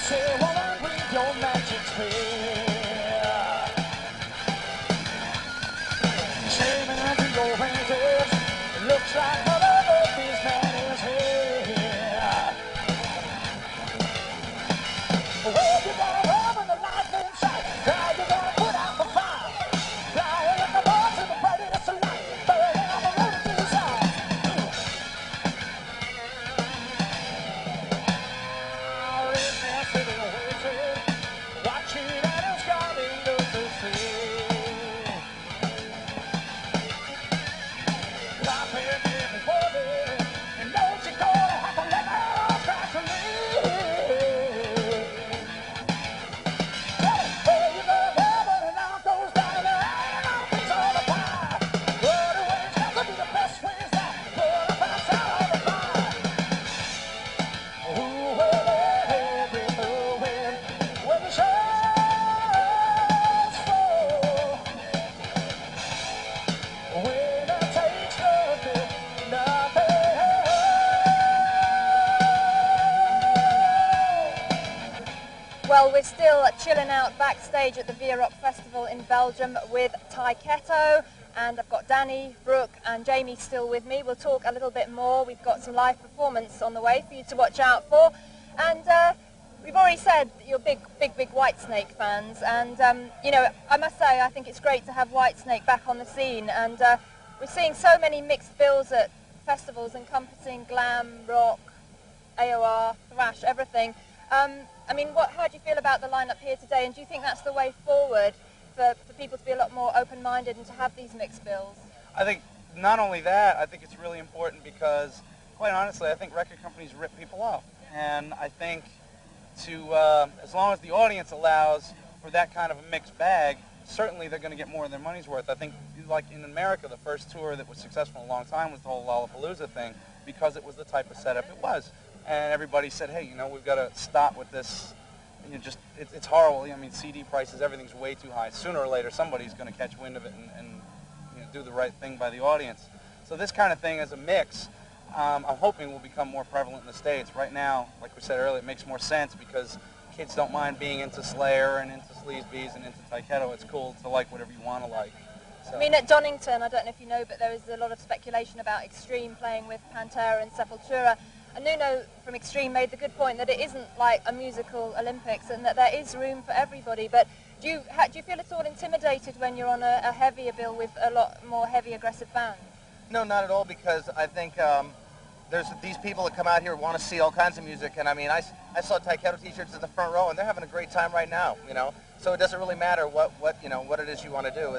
Say, woman, with your magic spell. Shaming unto your fingers. It looks like Mother Earth is mad as hell. Well, you gotta run when the lightning strikes. Now you gotta put out the fire. Flying like the boys in the brightest of light. Burning up the road to the side. In that city waiting, watching at his garden look to see. Life ain't getting worried, and don't you gonna have to let her off back to me. Well, you go to heaven and out goes down, and there ain't no piece of the pie. But the ways got to be the best ways now. Put a pass out on the fire. Who will let it moving when the shadows fall? When it takes nothing, nothing. Well, we're still chilling out backstage at the Tyketto Rock Festival in Belgium with Tyketto, and I've got Danny, Brooke and Jamie still with me. We'll talk a little bit more. We've got some live performance on the way for you to watch out for. And we've already said that you're big Whitesnake fans, and you know, I must say I think it's great to have Whitesnake back on the scene, and we're seeing so many mixed bills at festivals encompassing glam, rock, AOR, thrash, everything. I mean, how do you feel about the lineup here today, and do you think that's the way forward for people to be a lot more open-minded and to have these mixed bills? I think not only that, I think it's really important because, quite honestly, I think record companies rip people off. And I think as long as the audience allows for that kind of a mixed bag, certainly they're going to get more of their money's worth. I think, like in America, the first tour that was successful in a long time was the whole Lollapalooza thing, because it was the type of setup it was. And everybody said, hey, you know, we've got to stop with this. You know, it's horrible. I mean, CD prices, everything's way too high. Sooner or later, somebody's going to catch wind of it and you know, do the right thing by the audience. So this kind of thing as a mix, I'm hoping will become more prevalent in the States. Right now, like we said earlier, it makes more sense because kids don't mind being into Slayer and into Sleazebees and into Tyketto. It's cool to like whatever you want to like. So. I mean, at Donington, I don't know if you know, but there is a lot of speculation about Extreme playing with Pantera and Sepultura. And Nuno from Extreme made the good point that it isn't like a musical Olympics and that there is room for everybody. But do you feel at all intimidated when you're on a heavier bill with a lot more heavy, aggressive bands? No, not at all, because I think there's these people that come out here want to see all kinds of music. And I mean, I saw Tyketto t-shirts in the front row, and they're having a great time right now, you know. So it doesn't really matter what it is you want to do.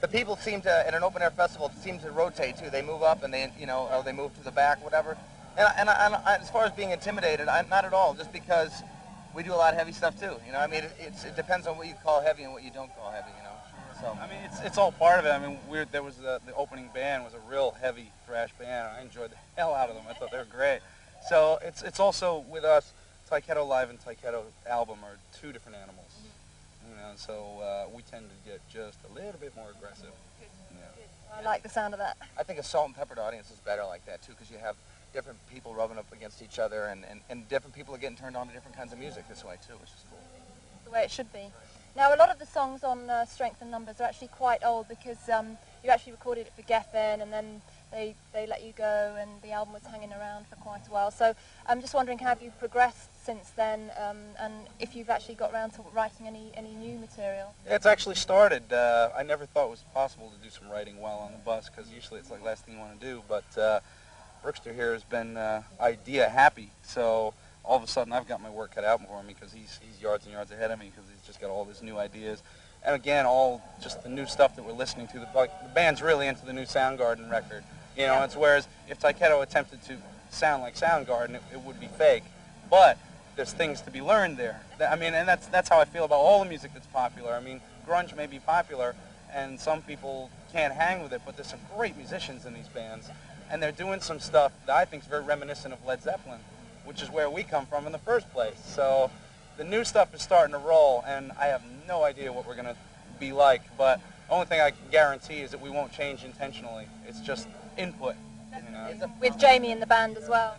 The people seem to, at an open-air festival, seem to rotate, too. They move up and they move to the back, whatever. And as far as being intimidated, not at all, just because we do a lot of heavy stuff too. You know, I mean, it depends on what you call heavy and what you don't call heavy. You know, so I mean, it's all part of it. I mean, there was the opening band was a real heavy thrash band. I enjoyed the hell out of them. I thought they were great. So it's also with us, Tyketto Live and Tyketto Album are two different animals. You know, so we tend to get just a little bit more aggressive. Yeah. I like the sound of that. I think a salt and peppered audience is better like that too, because you have different people rubbing up against each other, and different people are getting turned on to different kinds of music this way too, which is cool. The way it should be. Now, a lot of the songs on Strength and Numbers are actually quite old because you actually recorded it for Geffen, and then they let you go, and the album was hanging around for quite a while. So I'm just wondering, how have you progressed since then, and if you've actually got around to writing any new material? Yeah, it's actually started. I never thought it was possible to do some writing while on the bus, because usually it's like the last thing you want to do, but Brookster here has been idea happy, so all of a sudden I've got my work cut out for me, because he's yards and yards ahead of me, because he's just got all these new ideas. And again, all just the new stuff that we're listening to. The band's really into the new Soundgarden record. You know, it's whereas if Tyketto attempted to sound like Soundgarden, it would be fake. But there's things to be learned there. I mean, and that's how I feel about all the music that's popular. I mean, grunge may be popular, and some people can't hang with it, but there's some great musicians in these bands. And they're doing some stuff that I think is very reminiscent of Led Zeppelin, which is where we come from in the first place. So the new stuff is starting to roll, and I have no idea what we're going to be like, but the only thing I can guarantee is that we won't change intentionally. It's just input. You know? With Jamie in the band as well.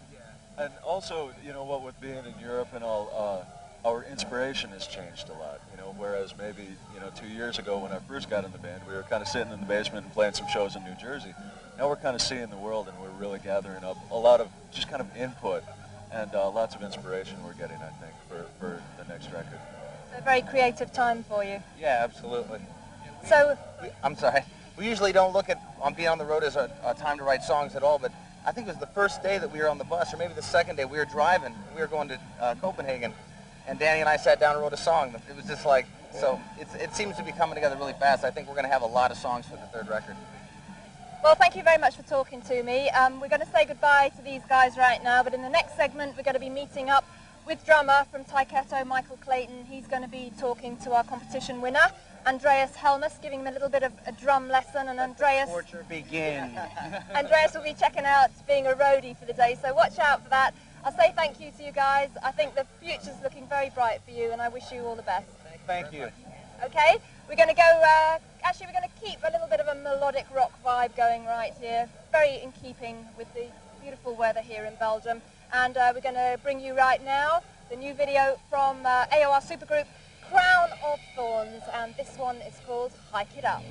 And also, you know what, with being in Europe and all, our inspiration has changed a lot. Whereas maybe 2 years ago when I first got in the band, we were kind of sitting in the basement and playing some shows in New Jersey. Now we're kind of seeing the world, and we're really gathering up a lot of just kind of input and lots of inspiration we're getting, I think, for the next record. A very creative time for you. Yeah, absolutely. So, I'm sorry. We usually don't look at being on the road as a time to write songs at all, but I think it was the first day that we were on the bus, or maybe the second day, we were driving. We were going to Copenhagen, and Danny and I sat down and wrote a song. It was just like, so it seems to be coming together really fast. I think we're going to have a lot of songs for the third record. well, thank you very much for talking to me. We're going to say goodbye to these guys right now, but in the next segment we're going to be meeting up with drummer from Tyketto, Michael Clayton. He's going to be talking to our competition winner, Andreas Helmus, giving him a little bit of a drum lesson, and Andreas Torture begin. Andreas will be checking out being a roadie for the day, so watch out for that. I'll say thank you to you guys. I think the future's looking very bright for you, and I wish you all the best. Thank you. Okay, we're going to go, actually we're going to keep a little bit of a melodic rock vibe going right here, very in keeping with the beautiful weather here in Belgium. And we're going to bring you right now the new video from AOR supergroup Crown of Thorns, and this one is called Hike It Up.